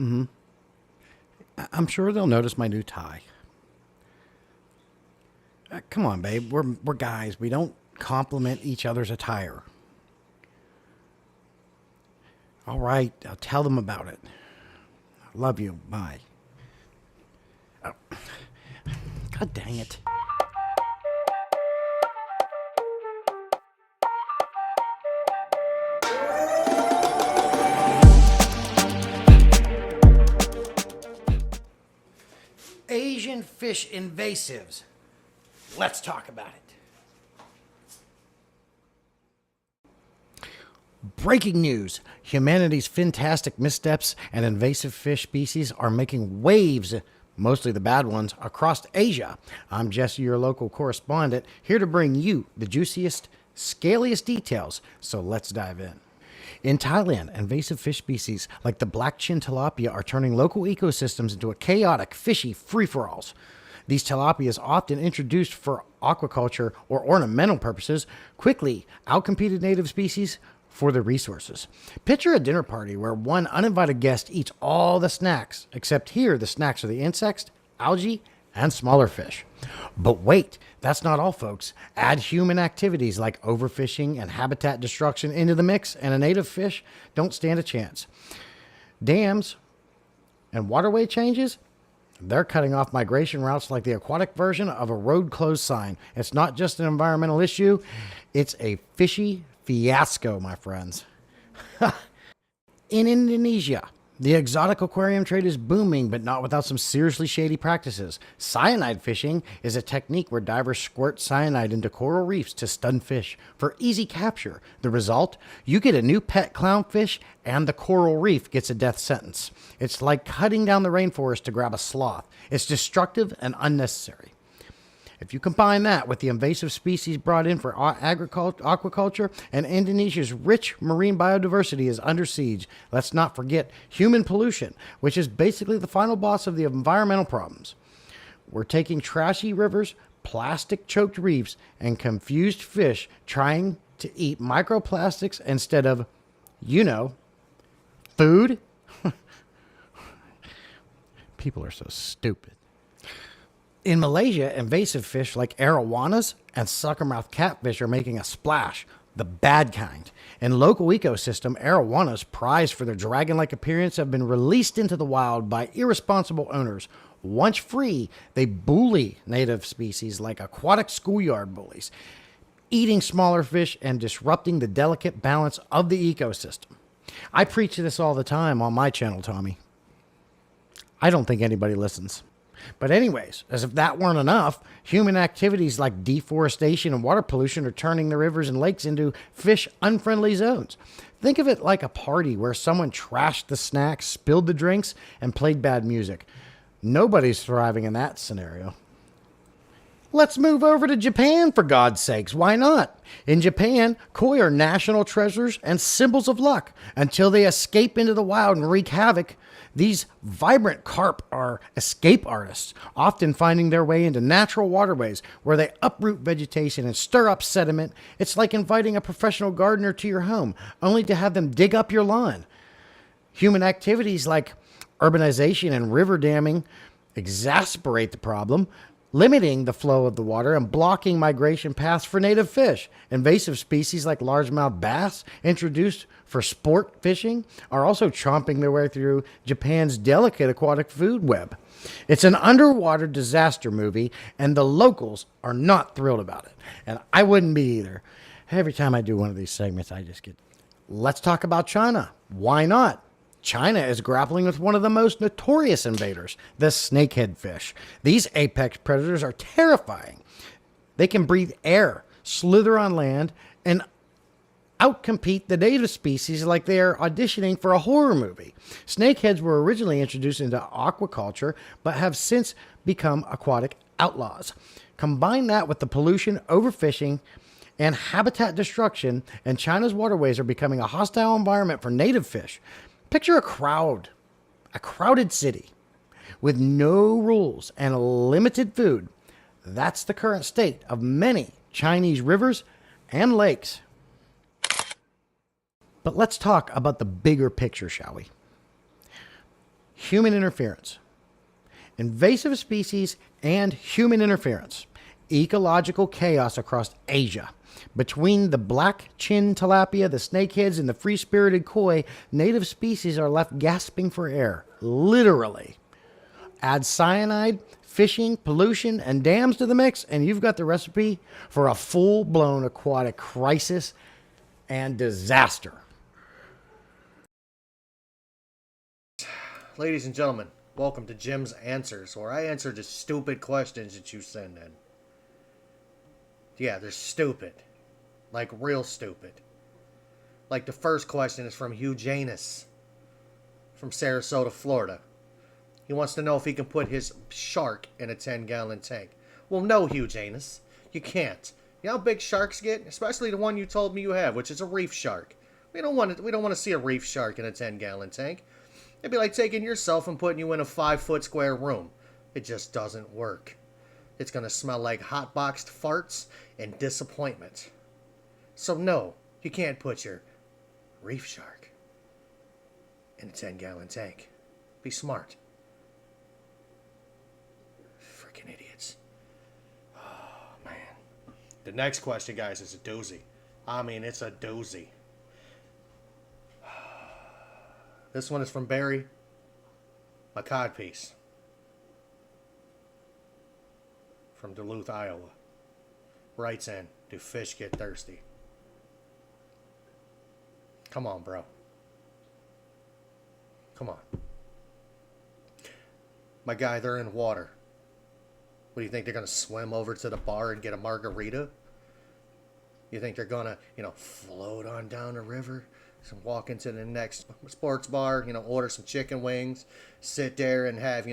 I'm sure they'll notice my new tie. Come on, babe. We're guys. We don't compliment each other's attire. All right, I'll tell them about it. I love you. Bye. Oh. God dang it. Asian fish invasives. Let's talk about it. Breaking news. Humanity's fantastic missteps and invasive fish species are making waves, mostly the bad ones, across Asia. I'm Jesse, your local correspondent, here to bring you the juiciest, scaliest details. So let's dive in. In Thailand, invasive fish species like the black-chin tilapia are turning local ecosystems into a chaotic, fishy free-for-alls. These tilapias, often introduced for aquaculture or ornamental purposes, quickly outcompeted native species for their resources. Picture a dinner party where one uninvited guest eats all the snacks, except here the snacks are the insects, algae, and smaller fish. But wait, that's not all, folks. Add human activities like overfishing and habitat destruction into the mix, and a native fish don't stand a chance. Dams and waterway changes, they're cutting off migration routes like the aquatic version of a road closed sign. It's not just an environmental issue, it's a fishy fiasco, my friends. In Indonesia, the exotic aquarium trade is booming, but not without some seriously shady practices. Cyanide fishing is a technique where divers squirt cyanide into coral reefs to stun fish for easy capture. The result? You get a new pet clownfish and the coral reef gets a death sentence. It's like cutting down the rainforest to grab a sloth. It's destructive and unnecessary. If you combine that with the invasive species brought in for aquaculture, and Indonesia's rich marine biodiversity is under siege, let's not forget human pollution, which is basically the final boss of the environmental problems. We're taking trashy rivers, plastic-choked reefs, and confused fish trying to eat microplastics instead of, food. People are so stupid. In Malaysia, invasive fish like arowanas and suckermouth catfish are making a splash, the bad kind. In local ecosystem, arowanas, prized for their dragon-like appearance, have been released into the wild by irresponsible owners. Once free, they bully native species like aquatic schoolyard bullies, eating smaller fish and disrupting the delicate balance of the ecosystem. I preach this all the time on my channel, Tommy. I don't think anybody listens. But anyways, as if that weren't enough, human activities like deforestation and water pollution are turning the rivers and lakes into fish-unfriendly zones. Think of it like a party where someone trashed the snacks, spilled the drinks, and played bad music. Nobody's thriving in that scenario. Let's move over to Japan, for God's sakes. Why not? In Japan, koi are national treasures and symbols of luck until they escape into the wild and wreak havoc. These vibrant carp are escape artists, often finding their way into natural waterways where they uproot vegetation and stir up sediment. It's like inviting a professional gardener to your home, only to have them dig up your lawn. Human activities like urbanization and river damming exacerbate the problem, limiting the flow of the water and blocking migration paths for native fish. Invasive species like largemouth bass, introduced for sport fishing, are also chomping their way through Japan's delicate aquatic food web. It's an underwater disaster movie, and the locals are not thrilled about it. And I wouldn't be either. Every time I do one of these segments, I just get... Let's talk about China. Why not? China is grappling with one of the most notorious invaders, the snakehead fish. These apex predators are terrifying. They can breathe air, slither on land, and outcompete the native species like they are auditioning for a horror movie. Snakeheads were originally introduced into aquaculture, but have since become aquatic outlaws. Combine that with the pollution, overfishing, and habitat destruction, and China's waterways are becoming a hostile environment for native fish. Picture a crowded city with no rules and limited food. That's the current state of many Chinese rivers and lakes. But let's talk about the bigger picture, shall we? human interference. Invasive species and human interference. Ecological chaos across Asia. Between the black-chinned tilapia, the snakeheads, and the free-spirited koi, native species are left gasping for air. Literally. Add cyanide, fishing, pollution, and dams to the mix, and you've got the recipe for a full-blown aquatic crisis and disaster. Ladies and gentlemen, welcome to Jim's Answers, where I answer the stupid questions that you send in. Yeah, they're stupid. Like, real stupid. Like, the first question is from Hugh Janus from Sarasota, Florida. He wants to know if he can put his shark in a 10-gallon tank. Well, no, Hugh Janus. You can't. You know how big sharks get? Especially the one you told me you have, which is a reef shark. We don't want to see a reef shark in a 10-gallon tank. It'd be like taking yourself and putting you in a 5-foot square room. It just doesn't work. It's going to smell like hot-boxed farts and disappointment. So no, you can't put your reef shark in a 10-gallon tank. Be smart. Freaking idiots. Oh, man. The next question, guys, is a doozy. I mean, it's a doozy. This one is from Barry, my codpiece, from Duluth, Iowa. Writes in, do fish get thirsty? Come on, bro. Come on. My guy, they're in water. What do you think, they're going to swim over to the bar and get a margarita? You think they're going to, float on down the river? So walk into the next sports bar, order some chicken wings, sit there and have,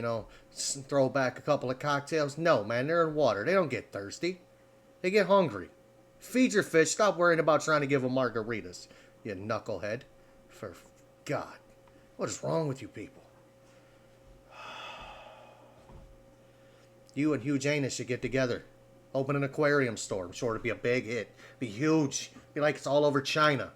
throw back a couple of cocktails? No, man, they're in water. They don't get thirsty. They get hungry. Feed your fish. Stop worrying about trying to give them margaritas, you knucklehead. For God, what is wrong with you people? You and Hugh Janus should get together. Open an aquarium store. I'm sure it'd be a big hit. Be huge. Be like it's all over China.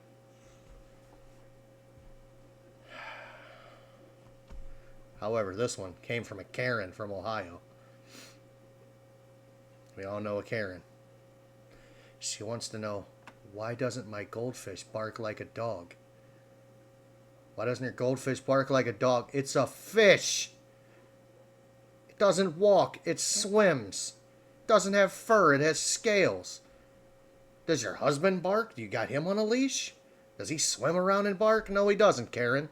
However, this one came from a Karen from Ohio. We all know a Karen. She wants to know, why doesn't my goldfish bark like a dog? Why doesn't your goldfish bark like a dog? It's a fish. It doesn't walk. It swims. It doesn't have fur. It has scales. Does your husband bark? Do you got him on a leash? Does he swim around and bark? No, he doesn't, Karen.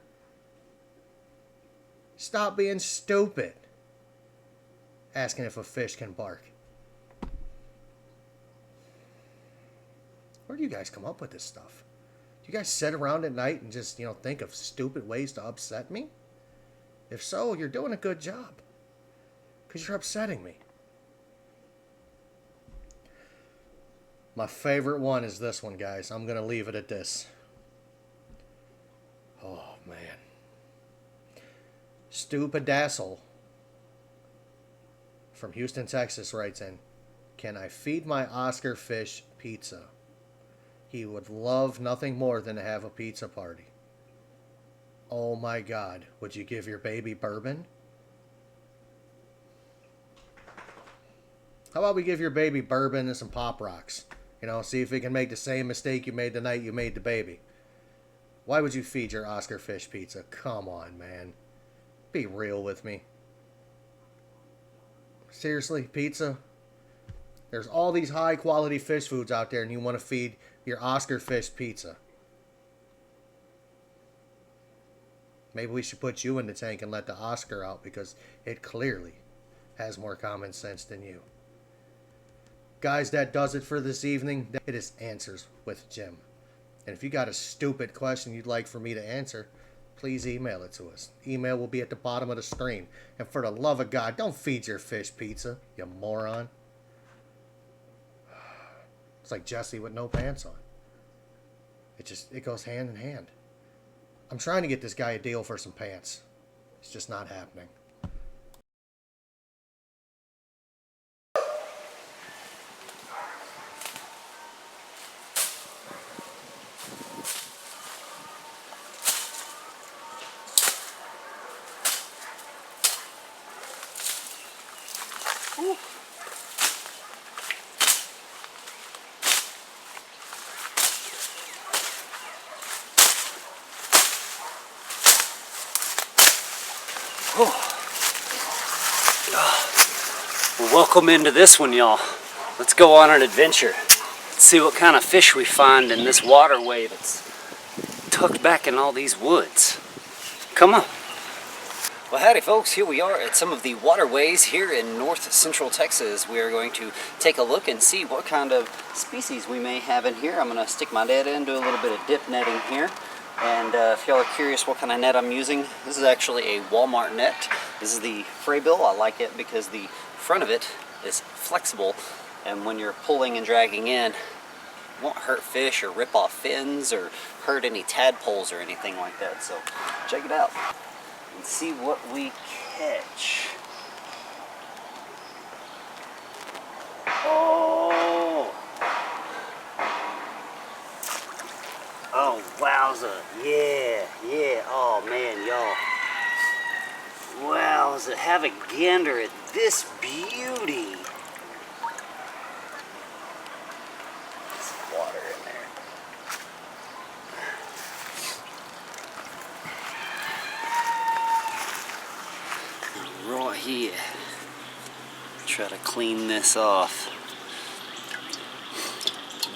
Stop being stupid. Asking if a fish can bark. Where do you guys come up with this stuff? Do you guys sit around at night and just, think of stupid ways to upset me? If so, you're doing a good job. Because you're upsetting me. My favorite one is this one, guys. I'm going to leave it at this. Oh, man. Stupid-dassel from Houston, Texas writes in, can I feed my Oscar fish pizza? He would love nothing more than to have a pizza party. Oh my God, would you give your baby bourbon? How about we give your baby bourbon and some Pop Rocks? See if we can make the same mistake you made the night you made the baby. Why would you feed your Oscar fish pizza? Come on, man. Be real with me. Seriously, pizza? There's all these high quality fish foods out there and you want to feed your Oscar fish pizza. Maybe we should put you in the tank and let the Oscar out because it clearly has more common sense than you. Guys, that does it for this evening. It is Answers with Jim. And if you got a stupid question you'd like for me to answer, please email it to us. Email will be at the bottom of the screen. And for the love of God, don't feed your fish pizza, you moron. It's like Jesse with no pants on. It goes hand in hand. I'm trying to get this guy a deal for some pants. It's just not happening. Whew. Well, welcome into this one, y'all. Let's go on an adventure. Let's see what kind of fish we find in this waterway that's tucked back in all these woods. Come on. Well, howdy folks, here we are at some of the waterways here in north central Texas. We are going to take a look and see what kind of species we may have in here. I'm going to stick my net in, do a little bit of dip netting here. And if y'all are curious what kind of net I'm using, this is actually a Walmart net. This is the Fraybill. I like it because the front of it is flexible, and when you're pulling and dragging in, it won't hurt fish or rip off fins or hurt any tadpoles or anything like that. So check it out and see what we catch. Oh! Oh, wowza. Yeah, yeah. Oh, man, y'all. Wowza. Have a gander at this beauty. Some water in there. Right here. Try to clean this off.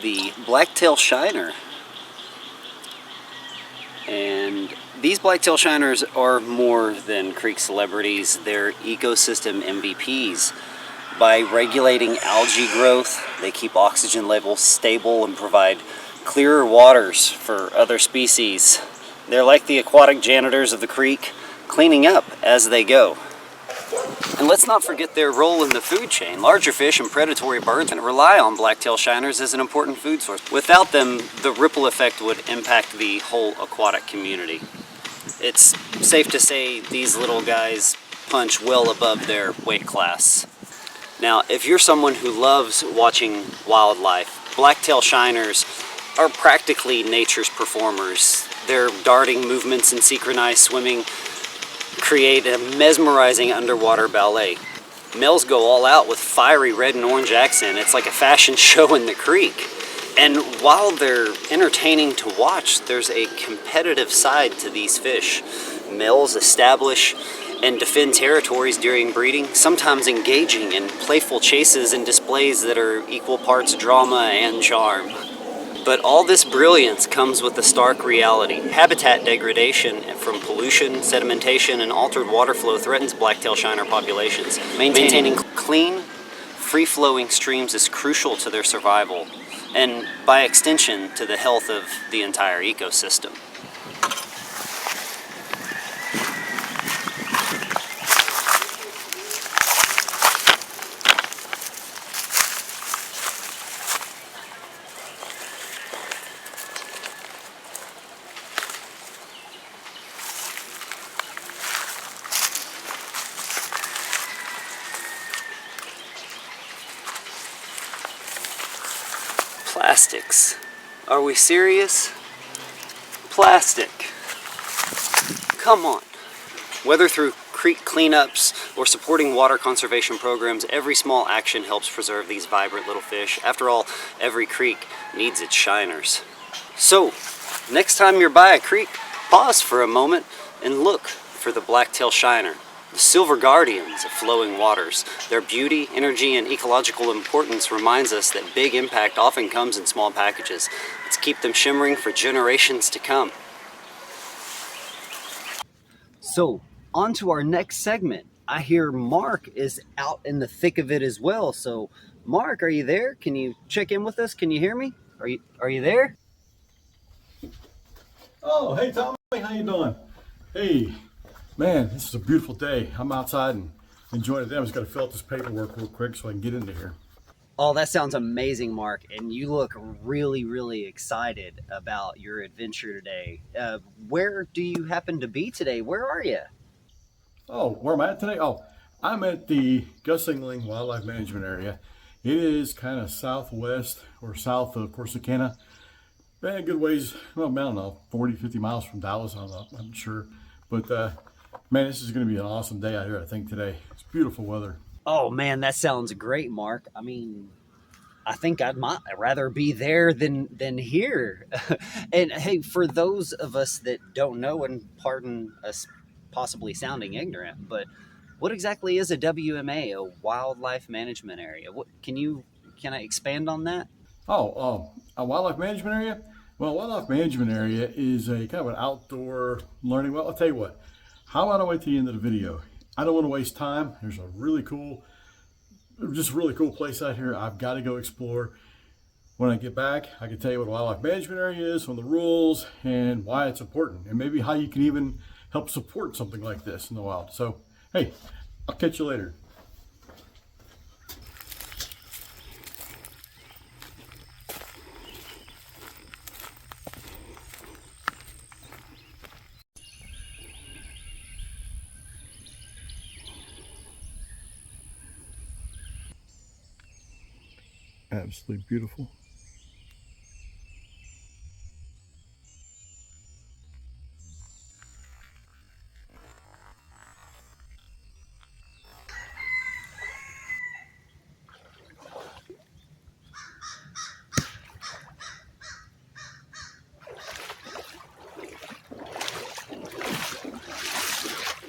The blacktail shiner. And these blacktail shiners are more than creek celebrities. They're ecosystem MVPs. By regulating algae growth, they keep oxygen levels stable and provide clearer waters for other species. They're like the aquatic janitors of the creek, cleaning up as they go. And let's not forget their role in the food chain. Larger fish and predatory birds rely on blacktail shiners as an important food source. Without them, the ripple effect would impact the whole aquatic community. It's safe to say these little guys punch well above their weight class. Now, if you're someone who loves watching wildlife, blacktail shiners are practically nature's performers. Their darting movements and synchronized swimming create a mesmerizing underwater ballet. Males go all out with fiery red and orange accent. It's like a fashion show in the creek. And while they're entertaining to watch, there's a competitive side to these fish. Males establish and defend territories during breeding, sometimes engaging in playful chases and displays that are equal parts drama and charm. But all this brilliance comes with the stark reality. Habitat degradation from pollution, sedimentation, and altered water flow threatens blacktail shiner populations. Maintaining clean, free-flowing streams is crucial to their survival, and by extension, to the health of the entire ecosystem. Plastics. Are we serious? Plastic. Come on. Whether through creek cleanups or supporting water conservation programs, every small action helps preserve these vibrant little fish. After all, every creek needs its shiners. So, next time you're by a creek, pause for a moment and look for the blacktail shiner. The silver guardians of flowing waters. Their beauty, energy, and ecological importance reminds us that big impact often comes in small packages. Let's keep them shimmering for generations to come. So, on to our next segment. I hear Mark is out in the thick of it as well. So, Mark, are you there? Can you check in with us? Can you hear me? Are you there? Oh, hey Tommy, how you doing? Hey, man, this is a beautiful day. I'm outside and enjoying it. I'm just got to fill out this paperwork real quick so I can get into here. Oh, that sounds amazing, Mark. And you look really, really excited about your adventure today. Where do you happen to be today? Where are you? Oh, where am I at today? Oh, I'm at the Gus Engeling Wildlife Management Area. It is kind of southwest or south of Corsicana. Man, a good ways, well, I don't know, 40, 50 miles from Dallas. I'm not sure. But man, this is going to be an awesome day out here, I think, today. It's beautiful weather. Oh man, that sounds great, Mark. I mean, I think I'd might rather be there than here. And hey, for those of us that don't know, and pardon us possibly sounding ignorant, but what exactly is a WMA, a wildlife management area? What can I expand on that? A wildlife management area? Well, wildlife management area is a kind of an outdoor learning. Well, I'll tell you what. How about I wait till the end of the video? I don't want to waste time. There's a really cool place out here I've got to go explore. When I get back, I can tell you what a wildlife management area is, some of the rules, and why it's important, and maybe how you can even help support something like this in the wild. So, hey, I'll catch you later. Absolutely beautiful.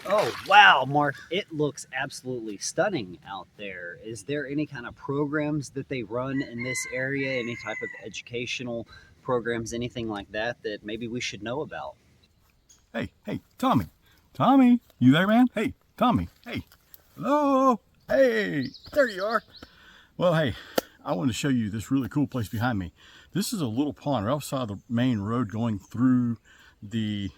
Oh, wow, Mark, it looks absolutely stunning out there. Is there any kind of programs that they run in this area? Any type of educational programs, anything like that that maybe we should know about? Hey, Tommy. Tommy, you there, man? Hey, Tommy. Hey. Hello. Hey, there you are. Well, hey, I want to show you this really cool place behind me. This is a little pond right outside the main road going through the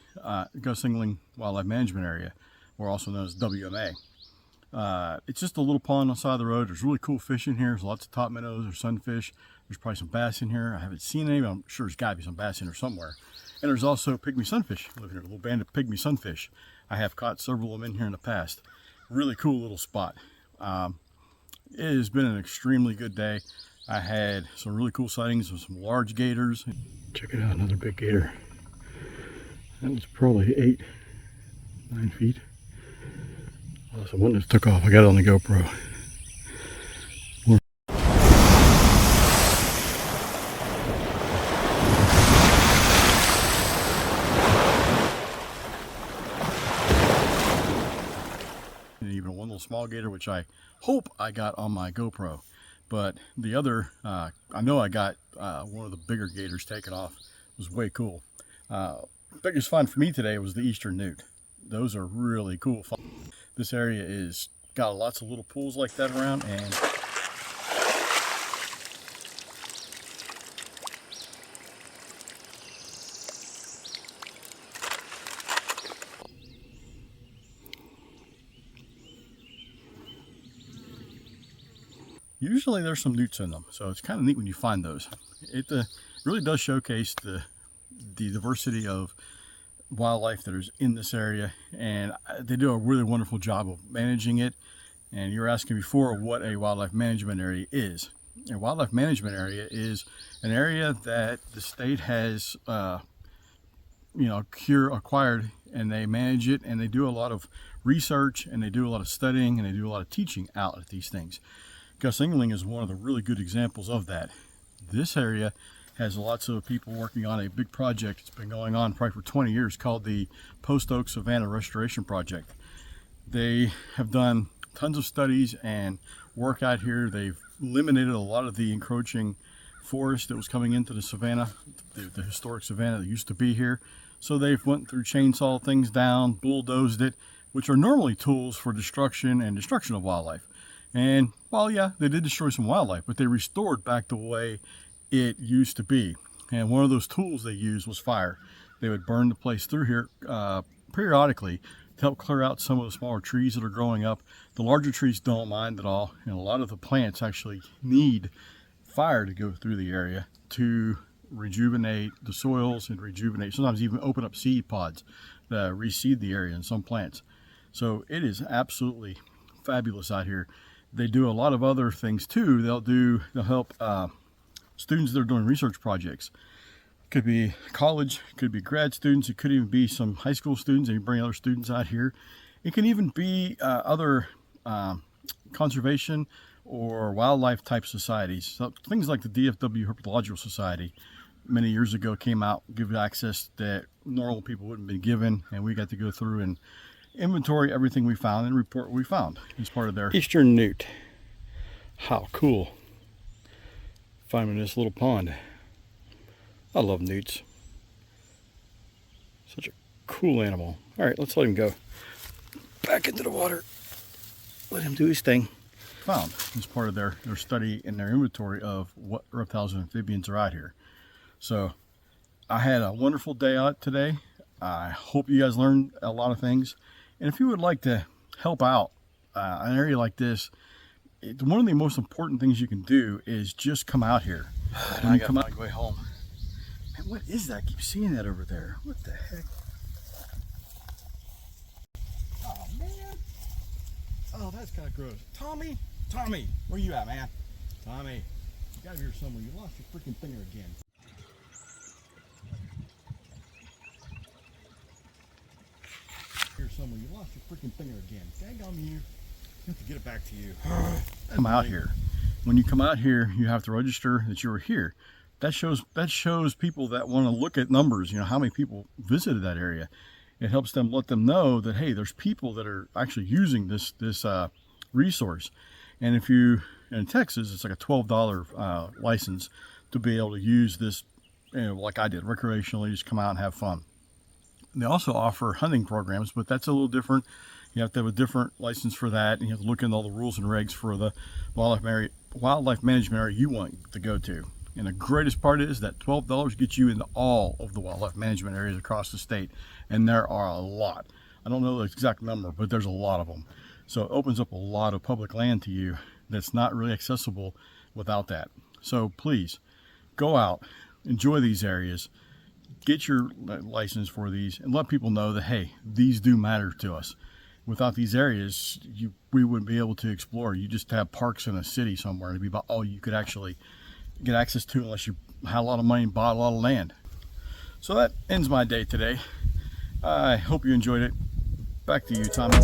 Gosling Wildlife Management Area, or also known as WMA. It's just a little pond on the side of the road. There's really cool fish in here. There's lots of top minnows, there's sunfish. There's probably some bass in here. I haven't seen any, but I'm sure there's got to be some bass in here somewhere. And there's also pygmy sunfish living here, a little band of pygmy sunfish. I have caught several of them in here in the past. Really cool little spot. It has been an extremely good day. I had some really cool sightings of some large gators. Check it out, another big gator. That was probably 8-9 feet. Oh, that's the one that took off. I got it on the GoPro. And even one little small gator, which I hope I got on my GoPro. But the other, I know I got one of the bigger gators taken off. It was way cool. Biggest find for me today was the eastern newt. Those are really cool. This area is got lots of little pools like that around, and usually there's some newts in them, so it's kind of neat when you find those. It really does showcase the diversity of wildlife that is in this area, and they do a really wonderful job of managing it. And you were asking before what a wildlife management area is. A wildlife management area is an area that the state has acquired, and they manage it, and they do a lot of research, and they do a lot of studying, and they do a lot of teaching out at these things. Gosling is one of the really good examples of that. This area has lots of people working on a big project. It's been going on probably for 20 years called the Post Oak Savanna Restoration Project. They have done tons of studies and work out here. They've eliminated a lot of the encroaching forest that was coming into the savanna, the historic savanna that used to be here. So they've went through chainsaw things down, bulldozed it, which are normally tools for destruction of wildlife. And well, yeah, they did destroy some wildlife, but they restored back the way it used to be. And one of those tools they used was fire. They would burn the place through here periodically to help clear out some of the smaller trees that are growing up. The larger trees don't mind at all, and a lot of the plants actually need fire to go through the area to rejuvenate the soils and rejuvenate, sometimes even open up seed pods to reseed the area in some plants. So it is absolutely fabulous out here. They do a lot of other things too. They'll help students that are doing research projects. Could be college, could be grad students, it could even be some high school students, and you bring other students out here. It can even be other conservation or wildlife type societies. So things like the DFW Herpetological Society many years ago came out, give access that normal people wouldn't have been given, and we got to go through and inventory everything we found and report what we found as part of their Eastern Newt. How cool. Finding this little pond. I love newts. Such a cool animal. All right, let's let him go back into the water. Let him do his thing. Found as part of their study and their inventory of what reptiles and amphibians are out here. So I had a wonderful day out today. I hope you guys learned a lot of things. And if you would like to help out an area like this, one of the most important things you can do is just come out here. I got my way home. Man, what is that? I keep seeing that over there. What the heck? Oh man. Oh, that's kind of gross. Tommy, where you at, man? Tommy, you gotta be here somewhere. You lost your freaking finger again. Here somewhere. You lost your freaking finger again. Dang on you. I have to get it back to you. Come out here. When you come out here, you have to register that you were here. That shows people that want to look at numbers, you know, how many people visited that area. It helps them let them know that, hey, there's people that are actually using this resource. And if you, in Texas, it's like a $12 license to be able to use this, you know, like I did, recreationally, just come out and have fun. They also offer hunting programs, but that's a little different. You have to have a different license for that, and you have to look into all the rules and regs for the wildlife management area you want to go to. And the greatest part is that $12 gets you into all of the wildlife management areas across the state, and there are a lot. I don't know the exact number, but there's a lot of them. So it opens up a lot of public land to you that's not really accessible without that. So please go out, enjoy these areas, get your license for these, and let people know that, hey, these do matter to us. Without these areas, we wouldn't be able to explore. You just have parks in a city somewhere. It'd be about all you could actually get access to unless you had a lot of money and bought a lot of land. So that ends my day today. I hope you enjoyed it. Back to you, Tommy.